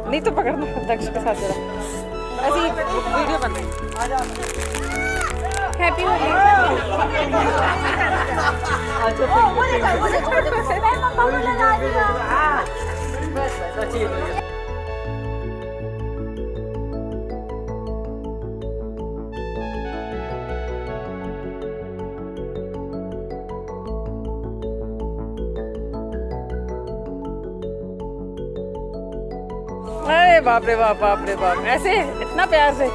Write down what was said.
नहीं तो पकड़ना दक्ष के साथ जरा ऐसी वीडियो बना। हैप्पी होली। अरे बाप रे बाप, बाप रे बाप, ऐसे इतना प्यार से